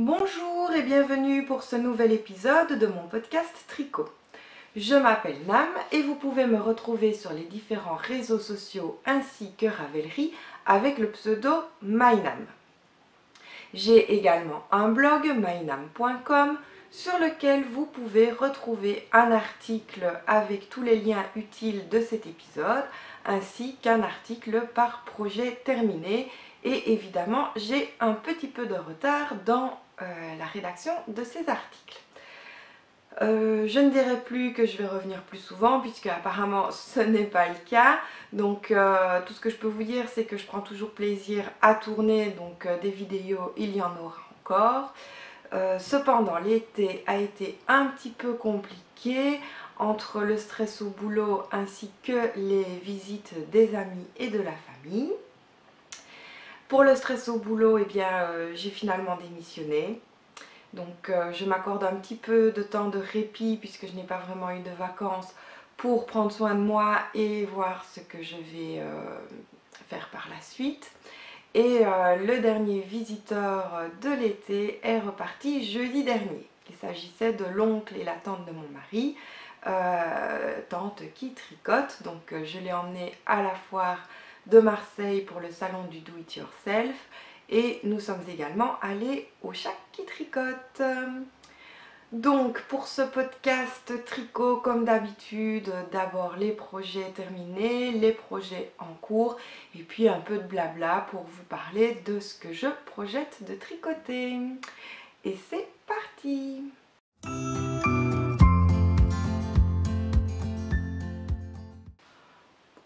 Bonjour et bienvenue pour ce nouvel épisode de mon podcast Tricot. Je m'appelle Nam et vous pouvez me retrouver sur les différents réseaux sociaux ainsi que Ravelry avec le pseudo MyNam. J'ai également un blog mynam.com sur lequel vous pouvez retrouver un article avec tous les liens utiles de cet épisode ainsi qu'un article par projet terminé. Et évidemment, j'ai un petit peu de retard dans la rédaction de ces articles. Je ne dirai plus que je vais revenir plus souvent puisque apparemment ce n'est pas le cas. Donc tout ce que je peux vous dire, c'est que je prends toujours plaisir à tourner, donc des vidéos, il y en aura encore. Cependant, l'été a été un petit peu compliqué entre le stress au boulot ainsi que les visites des amis et de la famille. Pour le stress au boulot, eh bien, j'ai finalement démissionné. Donc je m'accorde un petit peu de temps de répit puisque je n'ai pas vraiment eu de vacances pour prendre soin de moi et voir ce que je vais faire par la suite. Et le dernier visiteur de l'été est reparti jeudi dernier. Il s'agissait de l'oncle et la tante de mon mari, tante qui tricote. Donc je l'ai emmené à la foire de Marseille pour le salon du Do It Yourself et nous sommes également allés au Chat qui tricote. Donc pour ce podcast tricot, comme d'habitude, d'abord les projets terminés, les projets en cours et puis un peu de blabla pour vous parler de ce que je projette de tricoter. Et c'est parti!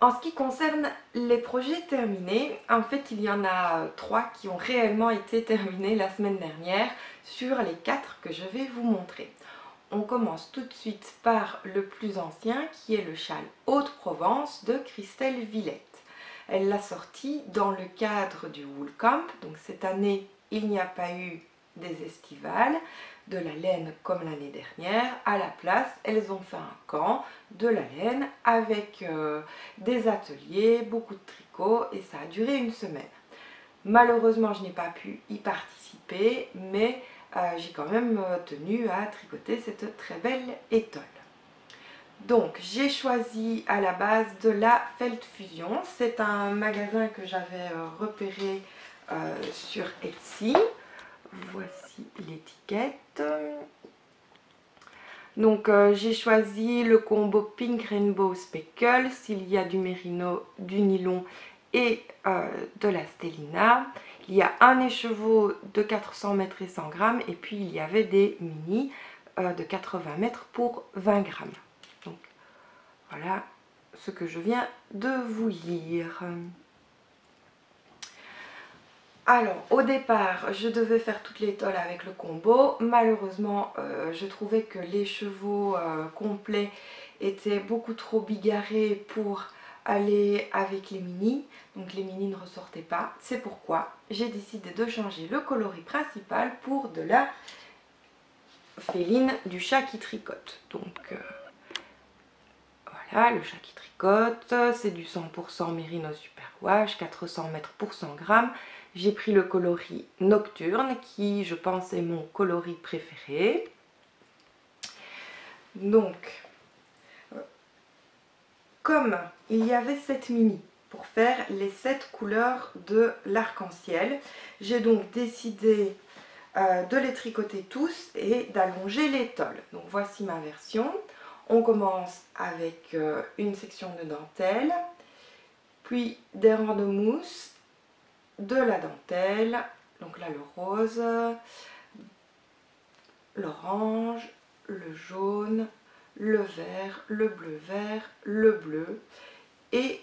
En ce qui concerne les projets terminés, en fait il y en a 3 qui ont réellement été terminés la semaine dernière sur les 4 que je vais vous montrer. On commence tout de suite par le plus ancien qui est le châle Haute-Provence de Christelle Villette. Elle l'a sorti dans le cadre du Wool Camp, donc cette année il n'y a pas eu des estivales, de la laine comme l'année dernière. À la place, elles ont fait un camp de la laine avec des ateliers, beaucoup de tricot et ça a duré une semaine. Malheureusement, je n'ai pas pu y participer, mais j'ai quand même tenu à tricoter cette très belle étole. Donc, j'ai choisi à la base de la Felt Fusion. C'est un magasin que j'avais repéré sur Etsy. Voici l'étiquette. Donc j'ai choisi le combo Pink Rainbow Speckles. Il y a du mérino, du nylon et de la stellina. Il y a un écheveau de 400 mètres et 100 grammes et puis il y avait des mini de 80 mètres pour 20 grammes. Donc voilà ce que je viens de vous lire. Alors au départ je devais faire toute l'étole avec le combo, malheureusement je trouvais que les chevaux complets étaient beaucoup trop bigarrés pour aller avec les mini, donc les mini ne ressortaient pas. C'est pourquoi j'ai décidé de changer le coloris principal pour de la féline du chat qui tricote. Donc voilà, le chat qui tricote, c'est du 100% mérino superwash, 400 mètres pour 100 grammes. J'ai pris le coloris Nocturne qui je pense est mon coloris préféré. Donc comme il y avait 7 mini pour faire les 7 couleurs de l'arc-en-ciel, j'ai donc décidé de les tricoter tous et d'allonger l'étole. Donc voici ma version. On commence avec une section de dentelle, puis des rangs de mousse, de la dentelle, donc là le rose, l'orange, le jaune, le vert, le bleu et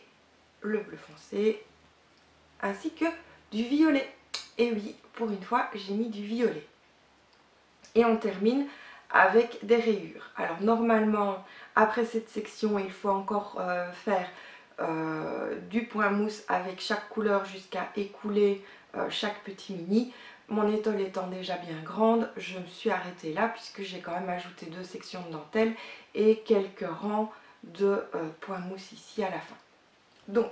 le bleu foncé, ainsi que du violet. Et oui, pour une fois, j'ai mis du violet. Et on termine avec des rayures. Alors normalement, après cette section, il faut encore faire du point mousse avec chaque couleur jusqu'à écouler chaque petit mini. Mon étole étant déjà bien grande, je me suis arrêtée là puisque j'ai quand même ajouté 2 sections de dentelle et quelques rangs de point mousse ici à la fin. Donc,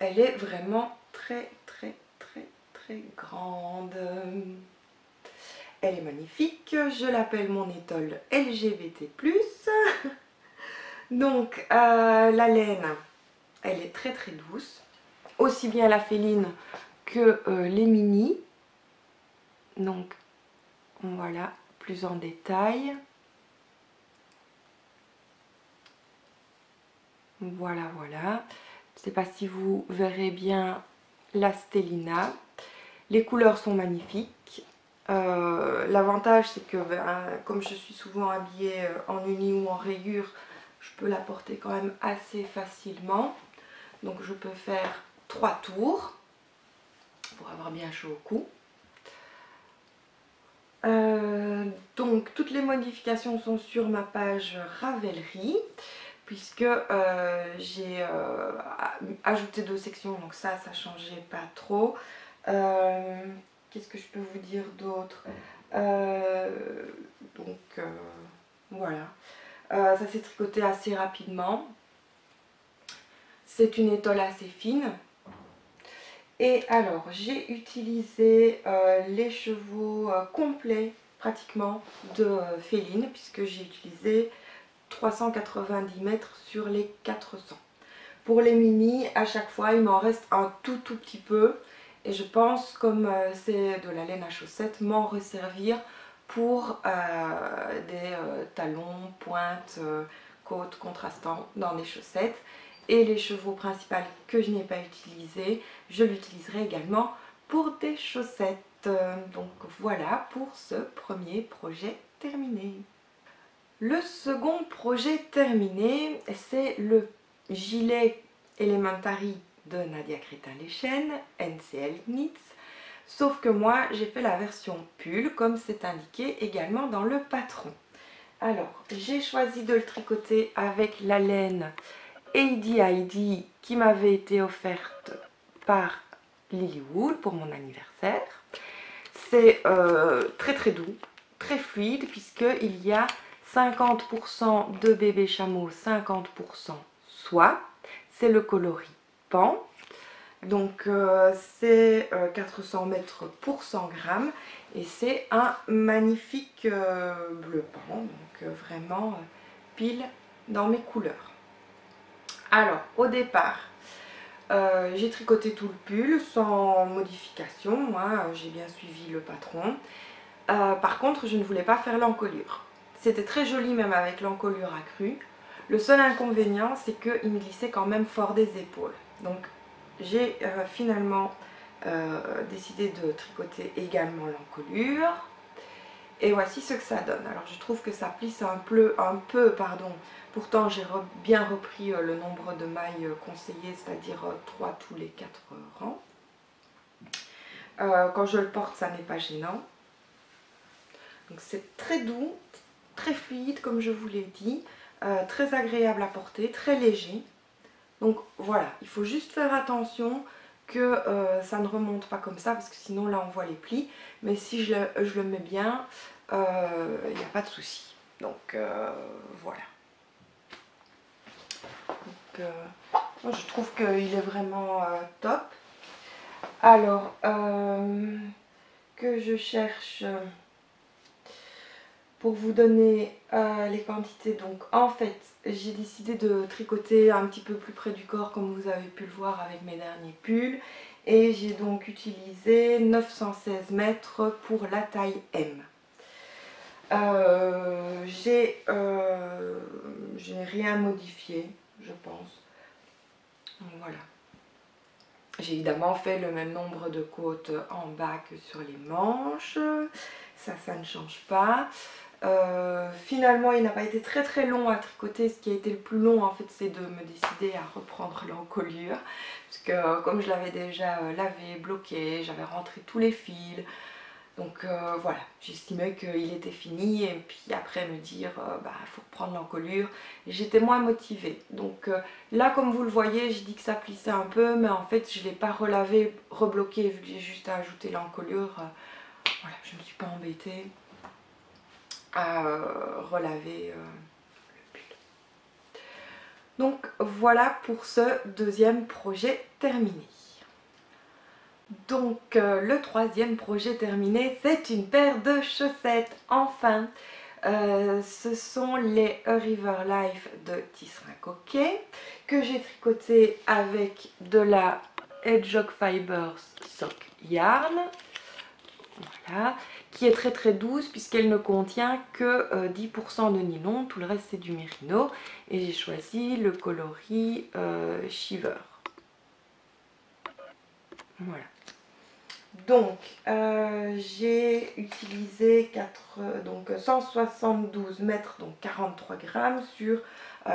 elle est vraiment très très grande. Elle est magnifique, je l'appelle mon étole LGBT+. Donc la laine, elle est très très douce, aussi bien la féline que les mini. Donc voilà, plus en détail. Voilà, voilà. Je ne sais pas si vous verrez bien la stellina. Les couleurs sont magnifiques. L'avantage, c'est que comme je suis souvent habillée en uni ou en rayure, je peux la porter quand même assez facilement. Donc je peux faire 3 tours pour avoir bien chaud au cou. Donc toutes les modifications sont sur ma page Ravelry, puisque j'ai ajouté 2 sections, donc ça changeait pas trop. Qu'est-ce que je peux vous dire d'autre? Voilà, ça s'est tricoté assez rapidement. C'est une étole assez fine. Et alors, j'ai utilisé les chevaux complets pratiquement de féline, puisque j'ai utilisé 390 mètres sur les 400. Pour les mini, à chaque fois, il m'en reste un tout petit peu. Et je pense, comme c'est de la laine à chaussettes, m'en resservir pour des talons, pointes, côtes contrastants dans les chaussettes. Et les chevaux principaux que je n'ai pas utilisés, je l'utiliserai également pour des chaussettes. Donc voilà pour ce premier projet terminé. Le second projet terminé, c'est le gilet Elementary de Nadia Crétin-Leschen, NCL Knits. Sauf que moi, j'ai fait la version pull, comme c'est indiqué également dans le patron. Alors, j'ai choisi de le tricoter avec la laine Heidi qui m'avait été offerte par Lilywood pour mon anniversaire. C'est très très doux, très fluide, puisqu'il y a 50% de bébé chameau, 50% soie. C'est le coloris pan. Donc c'est 400 mètres pour 100 grammes. Et c'est un magnifique bleu pan. Donc vraiment pile dans mes couleurs. Alors au départ, j'ai tricoté tout le pull sans modification. Moi j'ai bien suivi le patron. Par contre, je ne voulais pas faire l'encolure. C'était très joli même avec l'encolure accrue. Le seul inconvénient, c'est qu'il me glissait quand même fort des épaules. Donc j'ai finalement décidé de tricoter également l'encolure. Et voici ce que ça donne. Alors je trouve que ça plisse un peu. Pourtant j'ai bien repris le nombre de mailles conseillées, c'est-à-dire 3 tous les 4 rangs. Quand je le porte, ça n'est pas gênant. Donc c'est très doux, très fluide comme je vous l'ai dit, très agréable à porter, très léger. Donc voilà, il faut juste faire attention que ça ne remonte pas comme ça, parce que sinon là on voit les plis. Mais si je le mets bien, il n'y a pas de souci. Donc voilà. Donc, moi je trouve qu'il est vraiment top. Alors, que je cherche... Pour vous donner les quantités, donc en fait j'ai décidé de tricoter un petit peu plus près du corps comme vous avez pu le voir avec mes derniers pulls, et j'ai donc utilisé 916 mètres pour la taille M. J'ai rien modifié, je pense. Donc, voilà. J'ai évidemment fait le même nombre de côtes en bas que sur les manches, ça ne change pas. Finalement il n'a pas été très long à tricoter. Ce qui a été le plus long en fait, c'est de me décider à reprendre l'encolure, parce que comme je l'avais déjà lavé, bloqué, j'avais rentré tous les fils. Donc voilà, j'estimais qu'il était fini, et puis après me dire faut reprendre l'encolure, j'étais moins motivée. Donc là comme vous le voyez, j'ai dit que ça plissait un peu, mais en fait je ne l'ai pas relavé, rebloqué, vu que j'ai juste à ajouter l'encolure. Voilà, je ne me suis pas embêtée à relaver le pull. Donc voilà pour ce deuxième projet terminé. Donc le troisième projet terminé, c'est une paire de chaussettes, enfin. Ce sont les A River Life de Tisserand Coquet que j'ai tricoté avec de la Hedgehog Fibers Sock Yarn, voilà, qui est très très douce puisqu'elle ne contient que 10% de nylon, tout le reste c'est du mérino, et j'ai choisi le coloris Shiver. Voilà. Donc, j'ai utilisé 172 mètres, donc 43 grammes sur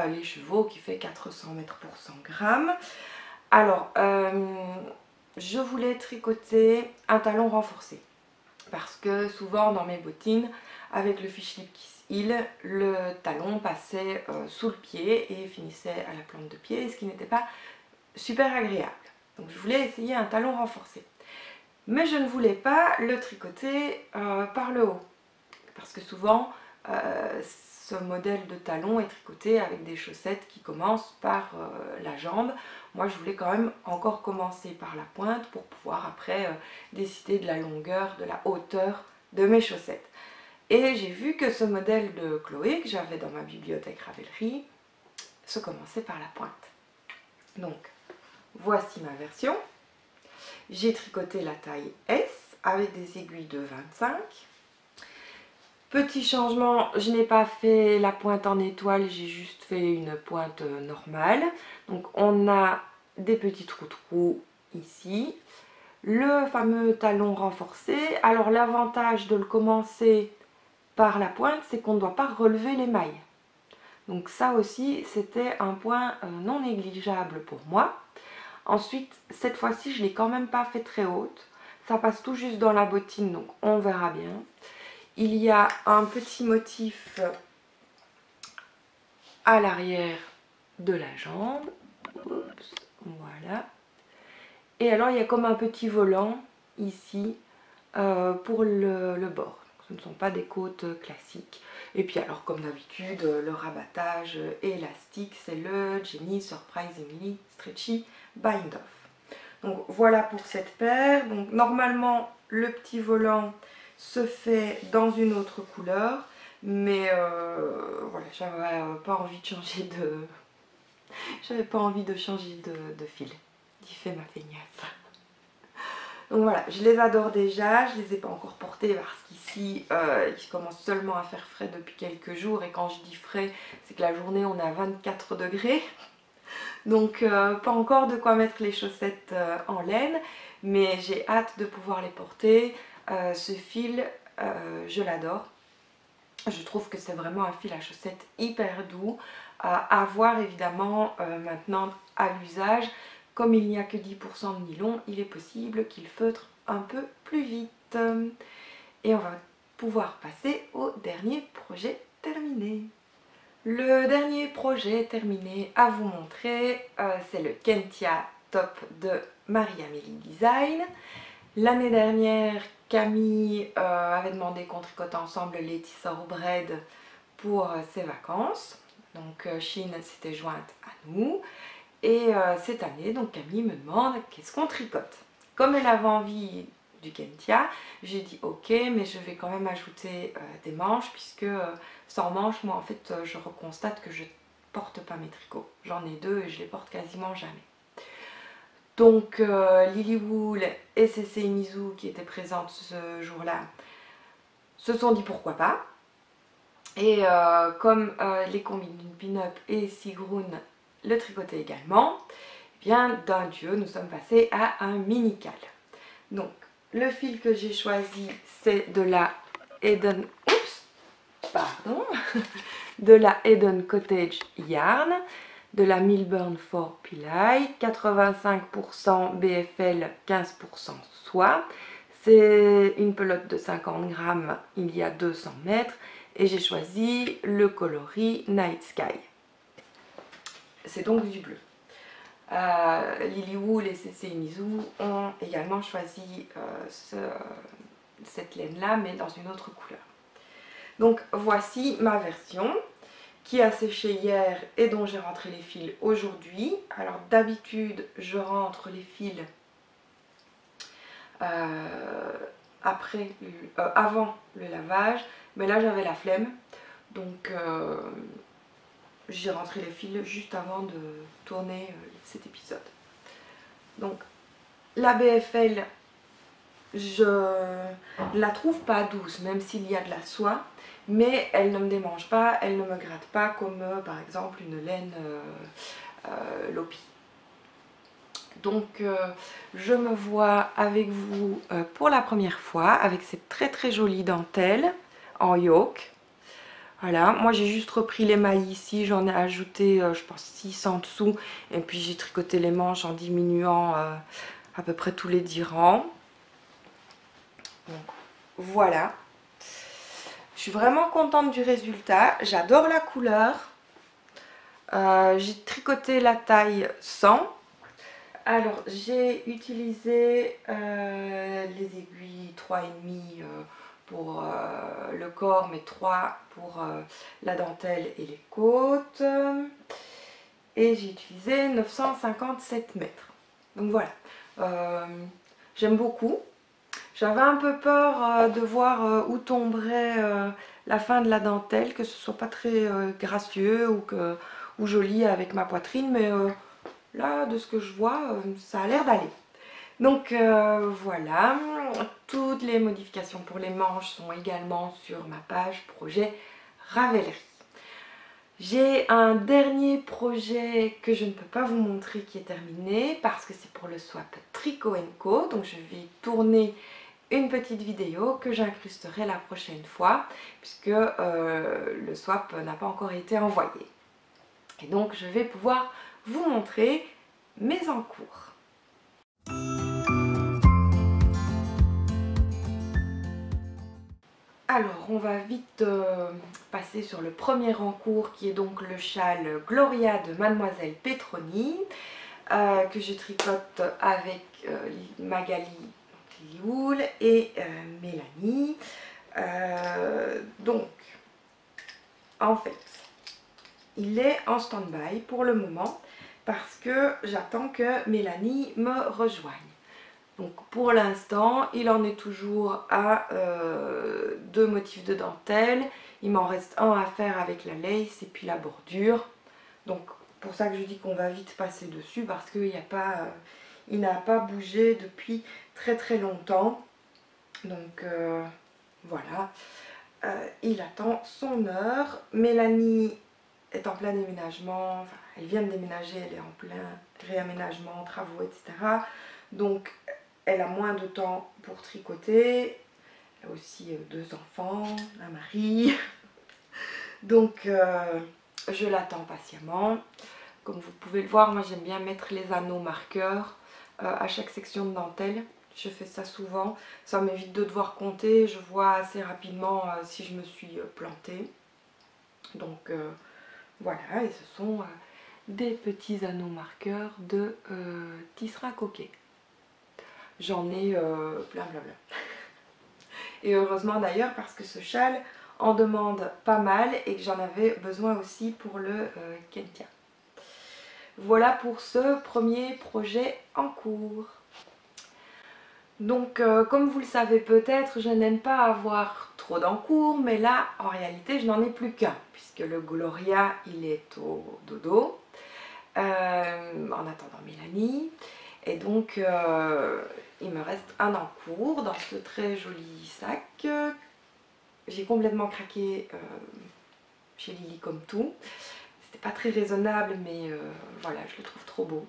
les chevaux, qui fait 400 mètres pour 100 grammes. Alors, je voulais tricoter un talon renforcé, parce que souvent dans mes bottines, avec le fish lip Kiss Heel, le talon passait sous le pied et finissait à la plante de pied, ce qui n'était pas super agréable. Donc je voulais essayer un talon renforcé. Mais je ne voulais pas le tricoter par le haut, parce que souvent ce modèle de talon est tricoté avec des chaussettes qui commencent par la jambe. Moi je voulais quand même encore commencer par la pointe pour pouvoir après décider de la longueur, de la hauteur de mes chaussettes. Et j'ai vu que ce modèle de Chloé que j'avais dans ma bibliothèque Ravelry se commençait par la pointe. Donc voici ma version. J'ai tricoté la taille S avec des aiguilles de 25. Petit changement, je n'ai pas fait la pointe en étoile, j'ai juste fait une pointe normale. Donc on a des petits trous ici. Le fameux talon renforcé. Alors l'avantage de le commencer par la pointe, c'est qu'on ne doit pas relever les mailles. Donc ça aussi, c'était un point non négligeable pour moi. Ensuite, cette fois-ci, je ne l'ai quand même pas fait très haute. Ça passe tout juste dans la bottine, donc on verra bien. Il y a un petit motif à l'arrière de la jambe. Oups, voilà. Et alors, il y a comme un petit volant ici pour le bord. Ce ne sont pas des côtes classiques. Et puis alors, comme d'habitude, le rabattage élastique, c'est le Jenny Surprisingly Stretchy Bind Off. Donc voilà pour cette paire. Donc normalement le petit volant se fait dans une autre couleur, mais voilà, j'avais pas envie de changer de fil. J'y fais ma feignasse. Donc voilà, je les adore déjà, je les ai pas encore portés parce qu'ici il commence seulement à faire frais depuis quelques jours, et quand je dis frais, c'est que la journée on est à 24 degrés. Donc pas encore de quoi mettre les chaussettes en laine, mais j'ai hâte de pouvoir les porter. Ce fil, je l'adore. Je trouve que c'est vraiment un fil à chaussettes hyper doux, à voir évidemment maintenant à l'usage. Comme il n'y a que 10% de nylon, il est possible qu'il feutre un peu plus vite. Et on va pouvoir passer au dernier projet terminé. Le dernier projet terminé à vous montrer, c'est le Kentia Top de Marie-Amélie Design. L'année dernière, Camille avait demandé qu'on tricote ensemble les Tissot Bread pour ses vacances. Donc Chine s'était jointe à nous. Et cette année, donc Camille me demande qu'est-ce qu'on tricote. Comme elle avait envie du Kentia, j'ai dit ok, mais je vais quand même ajouter des manches, puisque sans manches, moi en fait je reconstate que je porte pas mes tricots. J'en ai deux et je les porte quasiment jamais. Donc Lily Wool et CC Mizu qui étaient présentes ce jour-là se sont dit pourquoi pas. Et comme les combines pin-up et Sigrun le tricotaient également, eh bien d'un dieu nous sommes passés à un mini-cal. Donc le fil que j'ai choisi, c'est de la Eden, de la Eden Cottage Yarn, de la Milburn for Pillai, 85% BFL, 15% soie. C'est une pelote de 50 grammes, il y a 200 mètres, et j'ai choisi le coloris Night Sky. C'est donc du bleu. Lily Wool et CC Mizu ont également choisi cette laine-là, mais dans une autre couleur. Donc voici ma version qui a séché hier et dont j'ai rentré les fils aujourd'hui. Alors d'habitude, je rentre les fils avant le lavage, mais là j'avais la flemme, donc j'ai rentré les fils juste avant de tourner cet épisode. Donc la BFL, je la trouve pas douce, même s'il y a de la soie, mais elle ne me démange pas, elle ne me gratte pas comme par exemple une laine Lopi. Donc je me vois avec vous pour la première fois avec cette très jolie dentelle en yoke. Voilà, moi j'ai juste repris les mailles ici, j'en ai ajouté je pense 6 en dessous et puis j'ai tricoté les manches en diminuant à peu près tous les 10 rangs. Donc voilà, je suis vraiment contente du résultat, j'adore la couleur. J'ai tricoté la taille 100. Alors j'ai utilisé les aiguilles 3,5 pour le corps, mais 3 pour la dentelle et les côtes. Et j'ai utilisé 957 mètres. Donc voilà, j'aime beaucoup. J'avais un peu peur de voir où tomberait la fin de la dentelle, que ce soit pas très gracieux ou joli avec ma poitrine, mais là, de ce que je vois, ça a l'air d'aller. Donc voilà, toutes les modifications pour les manches sont également sur ma page projet Ravelry. J'ai un dernier projet que je ne peux pas vous montrer qui est terminé parce que c'est pour le swap Tricot & Co. Donc je vais tourner une petite vidéo que j'incrusterai la prochaine fois puisque le swap n'a pas encore été envoyé. Et donc je vais pouvoir vous montrer mes encours. Alors on va vite passer sur le premier encours qui est donc le châle Gloria de Mademoiselle Petroni que je tricote avec Magali Lioul et Mélanie. Donc en fait il est en stand-by pour le moment parce que j'attends que Mélanie me rejoigne. Donc pour l'instant, il en est toujours à 2 motifs de dentelle. Il m'en reste un à faire avec la lace et puis la bordure. Donc pour ça que je dis qu'on va vite passer dessus parce qu'il n'a pas bougé depuis très longtemps. Donc voilà, il attend son heure. Mélanie est en plein déménagement, enfin, elle vient de déménager, elle est en plein réaménagement, travaux, etc. Donc elle a moins de temps pour tricoter. Elle a aussi 2 enfants, un mari. Donc je l'attends patiemment. Comme vous pouvez le voir, moi j'aime bien mettre les anneaux marqueurs à chaque section de dentelle. Je fais ça souvent. Ça m'évite de devoir compter. Je vois assez rapidement si je me suis plantée. Donc voilà, et ce sont des petits anneaux marqueurs de tisserand coquet. J'en ai plein. Et heureusement d'ailleurs parce que ce châle en demande pas mal et que j'en avais besoin aussi pour le Kentia. Voilà pour ce premier projet en cours. Donc comme vous le savez peut-être, je n'aime pas avoir trop d'encours, mais là en réalité je n'en ai plus qu'un puisque le Gloria il est au dodo en attendant Mélanie. Et donc il me reste un encours dans ce très joli sac. J'ai complètement craqué chez Lily comme tout. C'était pas très raisonnable mais voilà, je le trouve trop beau.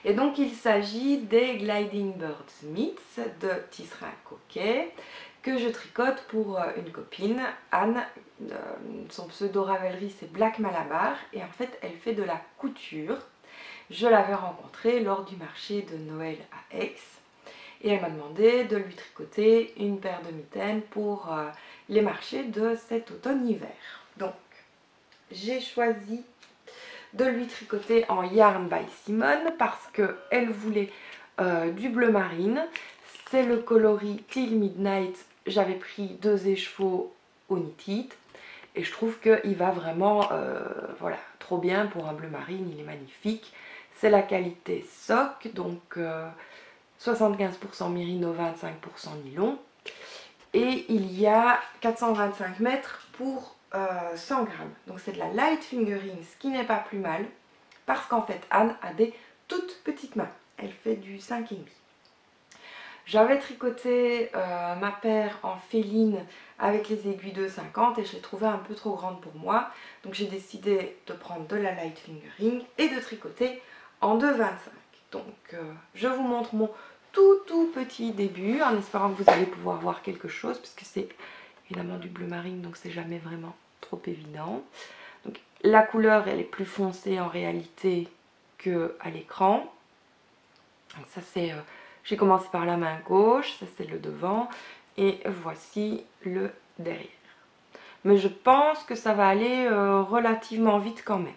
Et donc il s'agit des Gliding Birds Mitts de tisserand coquet que je tricote pour une copine, Anne. Son pseudo Ravelry c'est Black Malabar et en fait elle fait de la couture. Je l'avais rencontrée lors du marché de Noël à Aix et elle m'a demandé de lui tricoter une paire de mitaines pour les marchés de cet automne-hiver. Donc j'ai choisi de lui tricoter en Yarn by Simone parce qu'elle voulait du bleu marine. C'est le coloris Till Midnight. J'avais pris 2 écheveaux au Knit It et je trouve qu'il va vraiment voilà, trop bien pour un bleu marine, il est magnifique. C'est la qualité SOC, donc 75% mérino, 25% nylon. Et il y a 425 mètres pour 100 grammes. Donc c'est de la light fingering, ce qui n'est pas plus mal. Parce qu'en fait, Anne a des toutes petites mains. Elle fait du 5,5. J'avais tricoté ma paire en féline avec les aiguilles de 50 et je l'ai trouvée un peu trop grande pour moi. Donc j'ai décidé de prendre de la light fingering et de tricoter en 2,25. Donc je vous montre mon tout petit début en espérant que vous allez pouvoir voir quelque chose puisque c'est évidemment du bleu marine, donc c'est jamais vraiment trop évident. Donc la couleur elle est plus foncée en réalité qu'à l'écran. Donc ça c'est... j'ai commencé par la main gauche, ça c'est le devant, et voici le derrière. Mais je pense que ça va aller relativement vite quand même.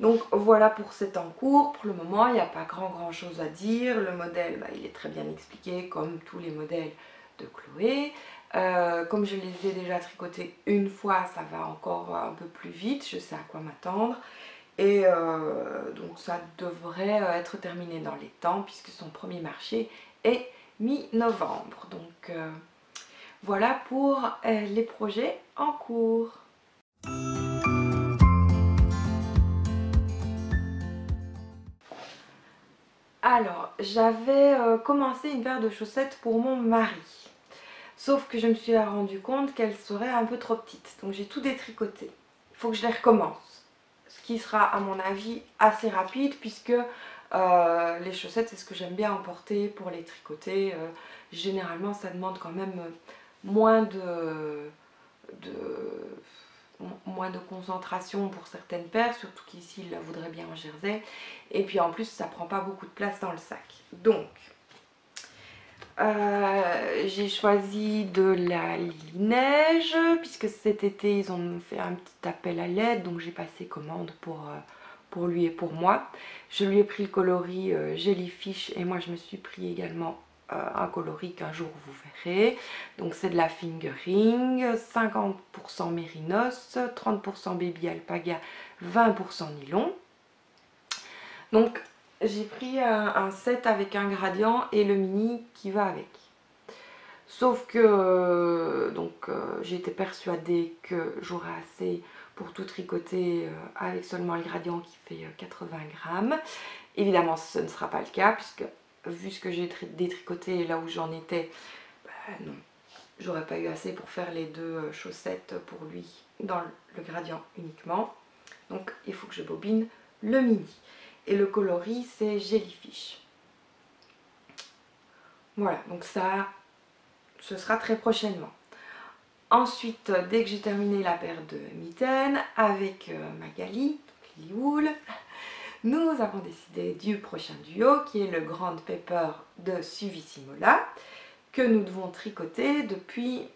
Donc voilà pour cet en cours. Pour le moment, il n'y a pas grand chose à dire. Le modèle, il est très bien expliqué, comme tous les modèles de Chloé. Comme je les ai déjà tricotés une fois, ça va encore un peu plus vite. Je sais à quoi m'attendre. Et donc ça devrait être terminé dans les temps puisque son premier marché est mi-novembre. Donc voilà pour les projets en cours. Alors j'avais commencé une paire de chaussettes pour mon mari. Sauf que je me suis rendu compte qu'elles seraient un peu trop petites. Donc j'ai tout détricoté. Il faut que je les recommence. Ce qui sera à mon avis assez rapide puisque les chaussettes c'est ce que j'aime bien emporter pour les tricoter. Généralement ça demande quand même moins de concentration pour certaines paires, surtout qu'ici il la voudrait bien en jersey. Et puis en plus ça prend pas beaucoup de place dans le sac. Donc j'ai choisi de la Lily Neige puisque cet été ils ont fait un petit appel à l'aide, donc j'ai passé commande pour lui et pour moi. Je lui ai pris le coloris Jellyfish et moi je me suis pris également un coloris qu'un jour vous verrez. Donc c'est de la fingering, 50% mérinos, 30% baby alpaga, 20% nylon. Donc j'ai pris un set avec un gradient et le mini qui va avec. Sauf que j'ai été persuadée que j'aurais assez pour tout tricoter avec seulement le gradient qui fait 80 grammes. Évidemment ce ne sera pas le cas puisque vu ce que j'ai détricoté là où j'en étais, non, j'aurais pas eu assez pour faire les deux chaussettes pour lui dans le gradient uniquement. Donc il faut que je bobine le mini. Et le coloris c'est Jellyfish. Voilà, donc ça, ce sera très prochainement. Ensuite, dès que j'ai terminé la paire de mitaines avec Magali, Lily Wool, nous avons décidé du prochain duo qui est le Grand Pepper de Suvissimola que nous devons tricoter depuis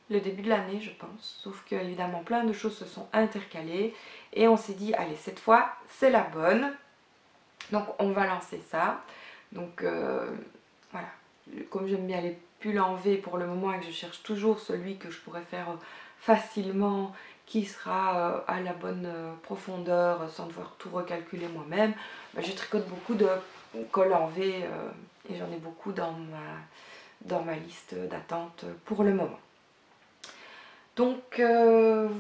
le début de l'année je pense, sauf que évidemment plein de choses se sont intercalées et on s'est dit allez cette fois c'est la bonne, donc on va lancer ça. Donc voilà, comme j'aime bien les pulls en V pour le moment et que je cherche toujours celui que je pourrais faire facilement, qui sera à la bonne profondeur sans devoir tout recalculer moi-même, je tricote beaucoup de colle en V et j'en ai beaucoup dans ma liste d'attente pour le moment. Donc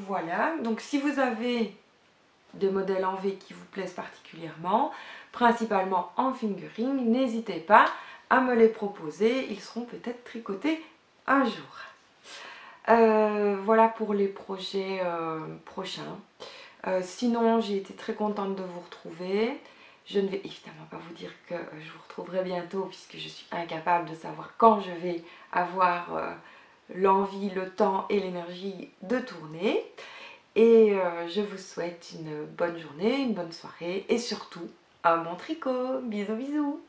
voilà, donc si vous avez des modèles en V qui vous plaisent particulièrement, principalement en fingering, n'hésitez pas à me les proposer, ils seront peut-être tricotés un jour. Voilà pour les projets prochains. Sinon j'ai été très contente de vous retrouver. Je ne vais évidemment pas vous dire que je vous retrouverai bientôt puisque je suis incapable de savoir quand je vais avoir l'envie, le temps et l'énergie de tourner. Et je vous souhaite une bonne journée, une bonne soirée et surtout un bon tricot. Bisous bisous.